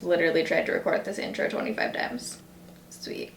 literally tried to record this intro 25 times. Sweet.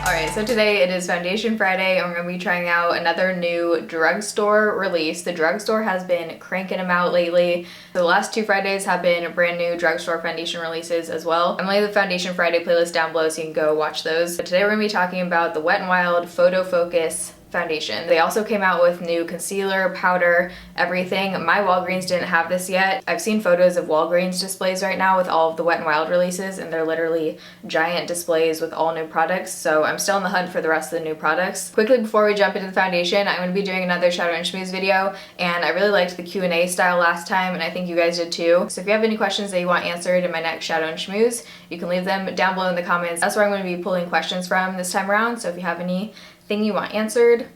Alright, so today it is Foundation Friday and we're going to be trying out another new drugstore release. The drugstore has been cranking them out lately. The last 2 Fridays have been brand new drugstore foundation releases as well. I'm leaving the Foundation Friday playlist down below so you can go watch those. But today we're going to be talking about the Wet n Wild PhotoFocus foundation. They also came out with new concealer, powder, everything. My Walgreens didn't have this yet. I've seen photos of Walgreens displays right now with all of the Wet n Wild releases, and they're literally giant displays with all new products, so I'm still on the hunt for the rest of the new products. Quickly before we jump into the foundation, I'm going to be doing another Shadow and Schmooze video, and I really liked the Q&A style last time, and I think you guys did too. So if you have any questions that you want answered in my next Shadow and Schmooze, you can leave them down below in the comments. That's where I'm going to be pulling questions from this time around, so if you have anything you want answered,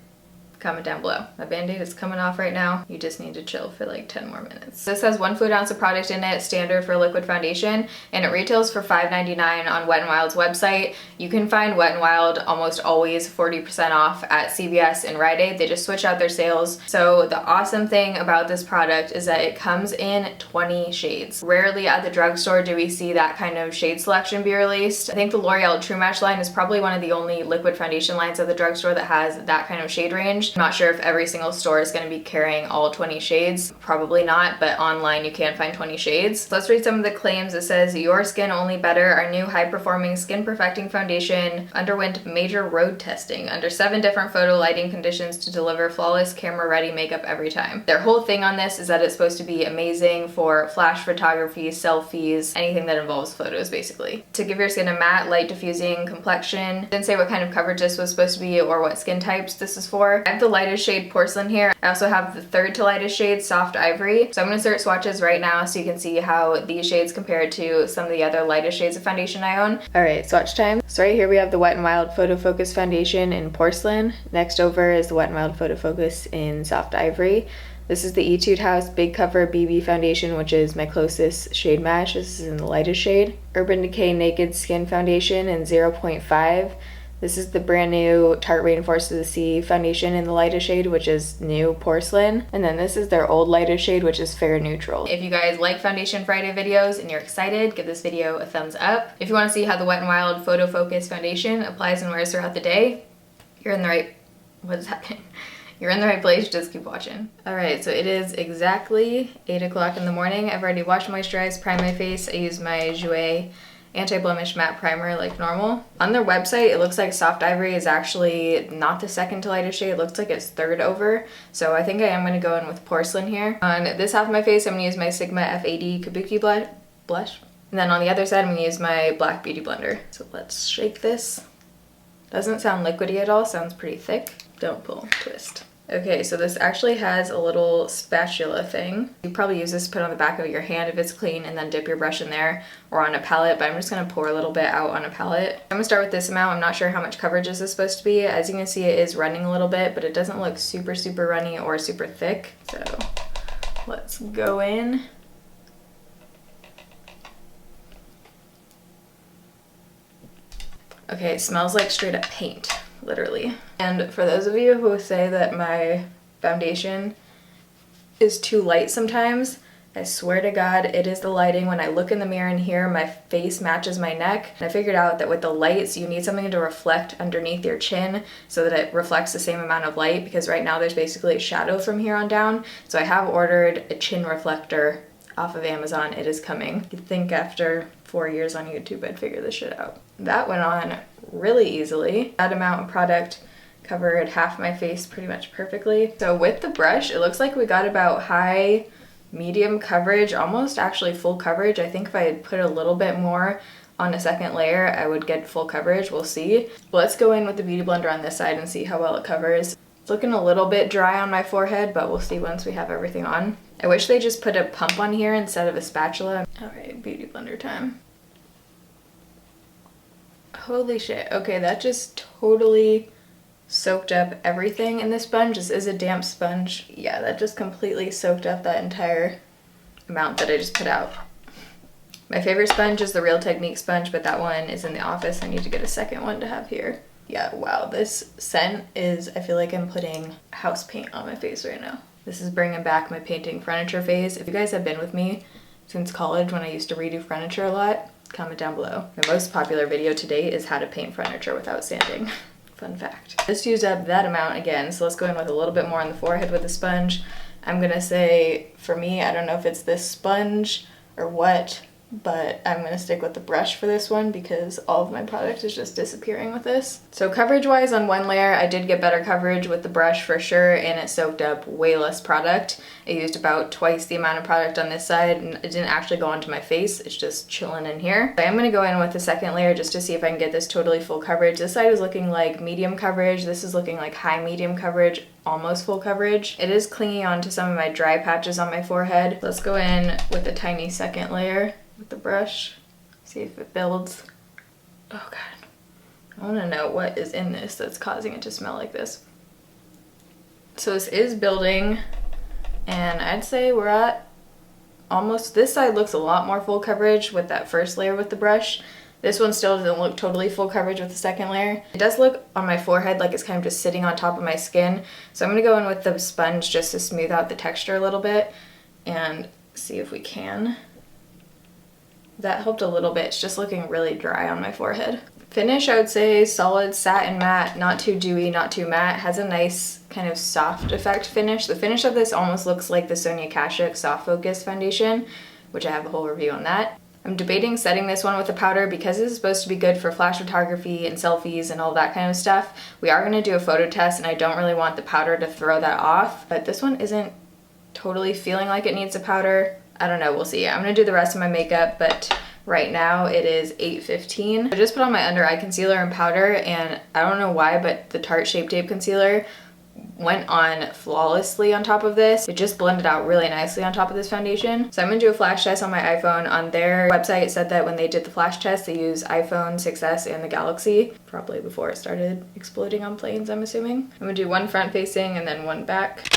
comment down below. My band-aid is coming off right now. You just need to chill for like 10 more minutes. This has 1 fluid ounce of product in it, standard for liquid foundation, and it retails for $5.99 on Wet n Wild's website. You can find Wet n Wild almost always 40% off at CVS and Rite Aid. They just switch out their sales. So the awesome thing about this product is that it comes in 20 shades. Rarely at the drugstore do we see that kind of shade selection be released. I think the L'Oreal True Match line is probably one of the only liquid foundation lines at the drugstore that has that kind of shade range. I'm not sure if every single store is going to be carrying all 20 shades. Probably not, but online you can find 20 shades. So let's read some of the claims. It says, "Your skin only better. Our new high-performing skin perfecting foundation underwent major road testing under 7 different photo lighting conditions to deliver flawless camera-ready makeup every time." Their whole thing on this is that it's supposed to be amazing for flash photography, selfies, anything that involves photos basically. To give your skin a matte, light diffusing complexion. Didn't say what kind of coverage this was supposed to be or what skin types this is for. I have the lightest shade Porcelain here. I also have the 3rd to lightest shade Soft Ivory. So I'm going to insert swatches right now so you can see how these shades compare to some of the other lightest shades of foundation I own. Alright, swatch time. So right here we have the Wet n Wild PhotoFocus foundation in Porcelain. Next over is the Wet n Wild PhotoFocus in Soft Ivory. This is the Etude House Big Cover BB foundation, which is my closest shade match. This is in the lightest shade. Urban Decay Naked Skin foundation in 0.5. This is the brand new Tarte Rainforest of the Sea foundation in the lightest shade, which is new Porcelain. And then this is their old lightest shade, which is Fair Neutral. If you guys like Foundation Friday videos and you're excited, give this video a thumbs up. If you want to see how the Wet n Wild PhotoFocus foundation applies and wears throughout the day, you're in the right... What is happening? You're in the right place, just keep watching. Alright, so it is exactly 8 o'clock in the morning. I've already washed, moisturized, primed my face. I used my Jouer anti-blemish matte primer like normal. On their website, it looks like Soft Ivory is actually not the 2nd to lightest shade. It looks like it's 3rd over. So I think I am going to go in with Porcelain here. On this half of my face, I'm going to use my Sigma F80 Kabuki blush. And then on the other side, I'm going to use my Black Beauty Blender. So let's shake this. Doesn't sound liquidy at all. Sounds pretty thick. Don't pull, twist. Okay, so this actually has a little spatula thing. You probably use this to put on the back of your hand if it's clean and then dip your brush in there or on a palette, but I'm just gonna pour a little bit out on a palette. I'm gonna start with this amount. I'm not sure how much coverage this is supposed to be. As you can see, it is running a little bit, but it doesn't look super, super runny or super thick. So let's go in. Okay, it smells like straight up paint. Literally. And for those of you who say that my foundation is too light sometimes, I swear to God, it is the lighting. When I look in the mirror in here, my face matches my neck. And I figured out that with the lights, you need something to reflect underneath your chin so that it reflects the same amount of light, because right now there's basically a shadow from here on down. So I have ordered a chin reflector off of Amazon. It is coming. You'd think after 4 years on YouTube I'd figure this shit out. That went on really easily. That amount of product covered half my face pretty much perfectly. So with the brush, it looks like we got about high, medium coverage, almost actually full coverage. I think if I had put a little bit more on a 2nd layer, I would get full coverage. We'll see. Let's go in with the Beauty Blender on this side and see how well it covers. It's looking a little bit dry on my forehead, but we'll see once we have everything on. I wish they just put a pump on here instead of a spatula. Alright, Beauty Blender time. Holy shit. Okay, that just totally soaked up everything in this sponge. This is a damp sponge. Yeah, that just completely soaked up that entire amount that I just put out. My favorite sponge is the Real Technique sponge, but that one is in the office. I need to get a 2nd one to have here. Yeah, wow, this scent is, I feel like I'm putting house paint on my face right now. This is bringing back my painting furniture phase. If you guys have been with me since college when I used to redo furniture a lot, comment down below. My most popular video to date is how to paint furniture without sanding. Fun fact. This used up that amount again, so let's go in with a little bit more on the forehead with the sponge. I'm gonna say, for me, I don't know if it's this sponge or what, but I'm gonna stick with the brush for this one because all of my product is just disappearing with this. So coverage wise on one layer, I did get better coverage with the brush for sure, and it soaked up way less product. I used about twice the amount of product on this side, and it didn't actually go onto my face, it's just chilling in here. I am gonna go in with the second layer just to see if I can get this totally full coverage. This side is looking like medium coverage, this is looking like high medium coverage, almost full coverage. It is clinging onto some of my dry patches on my forehead. Let's go in with a tiny second layer with the brush, see if it builds. Oh god, I want to know what is in this that's causing it to smell like this. So this is building, and I'd say we're at almost, this side looks a lot more full coverage with that first layer with the brush. This one still doesn't look totally full coverage with the second layer. It does look on my forehead like it's kind of just sitting on top of my skin. So I'm gonna go in with the sponge just to smooth out the texture a little bit and see if we can. That helped a little bit. It's just looking really dry on my forehead. Finish, I would say solid satin matte, not too dewy, not too matte. Has a nice kind of soft effect finish. The finish of this almost looks like the Sonia Kashuk Soft Focus foundation, which I have a whole review on that. I'm debating setting this one with a powder because this is supposed to be good for flash photography and selfies and all that kind of stuff. We are going to do a photo test, and I don't really want the powder to throw that off, but this one isn't totally feeling like it needs a powder. I don't know, we'll see. I'm gonna do the rest of my makeup, but right now it is 8:15. I just put on my under eye concealer and powder, and I don't know why, but the Tarte Shape Tape Concealer went on flawlessly on top of this. It just blended out really nicely on top of this foundation. So I'm gonna do a flash test on my iPhone. On their website, it said that when they did the flash test, they used iPhone 6S and the Galaxy, probably before it started exploding on planes, I'm assuming. I'm gonna do one front facing and then one back.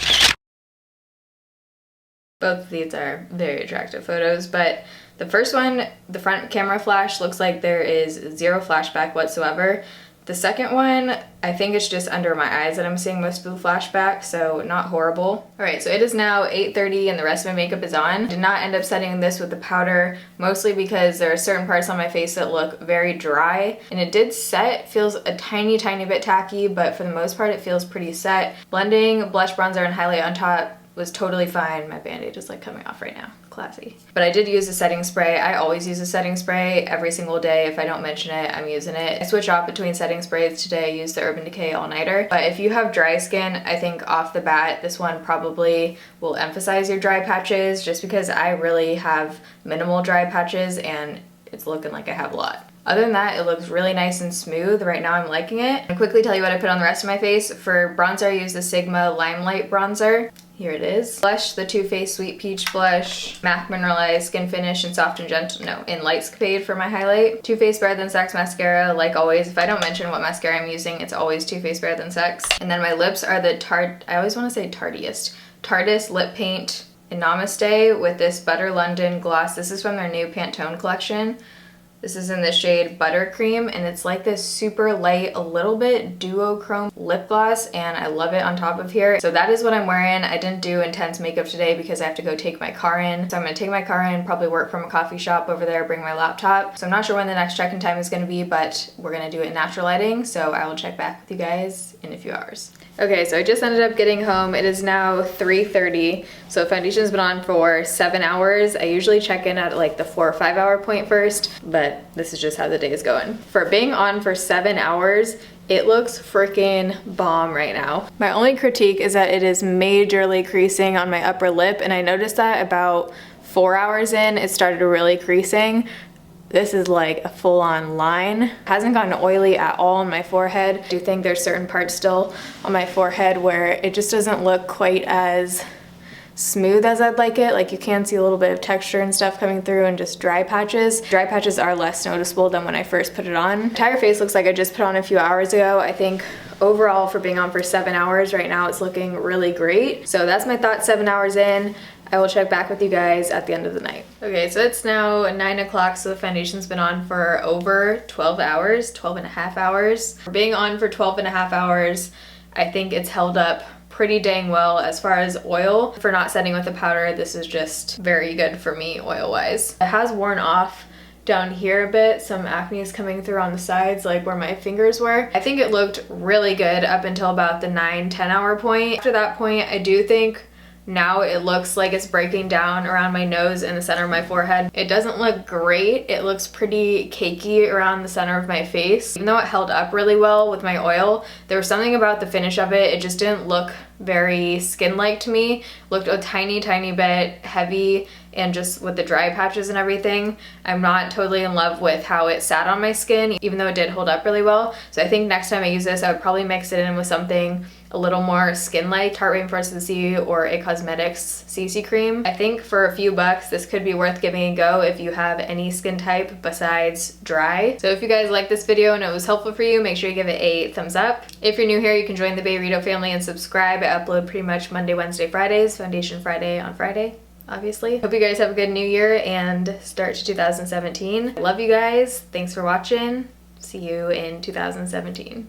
Both of these are very attractive photos, but the first one, the front camera flash, looks like there is zero flashback whatsoever. The second one, I think it's just under my eyes that I'm seeing most of the flashback, so not horrible. Alright, so it is now 8:30 and the rest of my makeup is on. I did not end up setting this with the powder, mostly because there are certain parts on my face that look very dry, and it did set, feels a tiny bit tacky, but for the most part it feels pretty set. Blending blush, bronzer, and highlight on top was totally fine. My band-aid is like coming off right now. Classy. But I did use a setting spray. I always use a setting spray every single day. If I don't mention it, I'm using it. I switch off between setting sprays. Today I used the Urban Decay All Nighter. But if you have dry skin, I think off the bat, this one probably will emphasize your dry patches, just because I really have minimal dry patches and it's looking like I have a lot. Other than that, it looks really nice and smooth. Right now I'm liking it. I'll quickly tell you what I put on the rest of my face. For bronzer, I used the Sigma Limelight bronzer. Here it is. Blush, the Too Faced Sweet Peach blush. MAC Mineralize Skin Finish in Soft and Gentle, no, in Lightscapade for my highlight. Too Faced Better Than Sex mascara, like always. If I don't mention what mascara I'm using, it's always Too Faced Better Than Sex. And then my lips are the I always want to say Tarteist Lip Paint in Namaste with this Butter London gloss. This is from their new Pantone collection. This is in the shade Buttercream, and it's like this super light, a little bit duochrome lip gloss, and I love it on top of here. So that is what I'm wearing. I didn't do intense makeup today because I have to go take my car in. So I'm gonna take my car in, probably work from a coffee shop over there, bring my laptop. So I'm not sure when the next check-in time is gonna be, but we're gonna do it in natural lighting, so I will check back with you guys in a few hours. Okay, so I just ended up getting home. It is now 3:30, so foundation's been on for 7 hours. I usually check in at like the 4 or 5 hour point first, but this is just how the day is going. For being on for 7 hours, it looks freaking bomb right now. My only critique is that it is majorly creasing on my upper lip, and I noticed that about 4 hours in, it started really creasing. This is like a full-on line. It hasn't gotten oily at all on my forehead. I do think there's certain parts still on my forehead where it just doesn't look quite as smooth as I'd like it. Like you can see a little bit of texture and stuff coming through, and just dry patches. Dry patches are less noticeable than when I first put it on. Entire face looks like I just put on a few hours ago. I think overall for being on for 7 hours right now, it's looking really great. So that's my thoughts 7 hours in. I will check back with you guys at the end of the night. Okay, so it's now 9 o'clock, so the foundation's been on for over 12 hours, 12 and a half hours. For being on for 12 and a half hours, I think it's held up pretty dang well as far as oil. For not setting with the powder, this is just very good for me oil-wise. It has worn off down here a bit. Some acne is coming through on the sides, like where my fingers were. I think it looked really good up until about the 9-10 hour point. After that point, I do think now it looks like it's breaking down around my nose and the center of my forehead. It doesn't look great. It looks pretty cakey around the center of my face. Even though it held up really well with my oil, there was something about the finish of it. It just didn't look very skin-like to me. Looked a tiny bit heavy, and just with the dry patches and everything, I'm not totally in love with how it sat on my skin, even though it did hold up really well. So I think next time I use this, I would probably mix it in with something a little more skin-like, Tarte Rainforest of the Sea or a Cosmetics CC cream. I think for a few bucks, this could be worth giving a go if you have any skin type besides dry. So if you guys liked this video and it was helpful for you, make sure you give it a thumbs up. If you're new here, you can join the Bayrito family and subscribe. I upload pretty much Monday, Wednesday, Fridays, Foundation Friday on Friday, obviously. Hope you guys have a good new year and start to 2017. I love you guys. Thanks for watching. See you in 2017.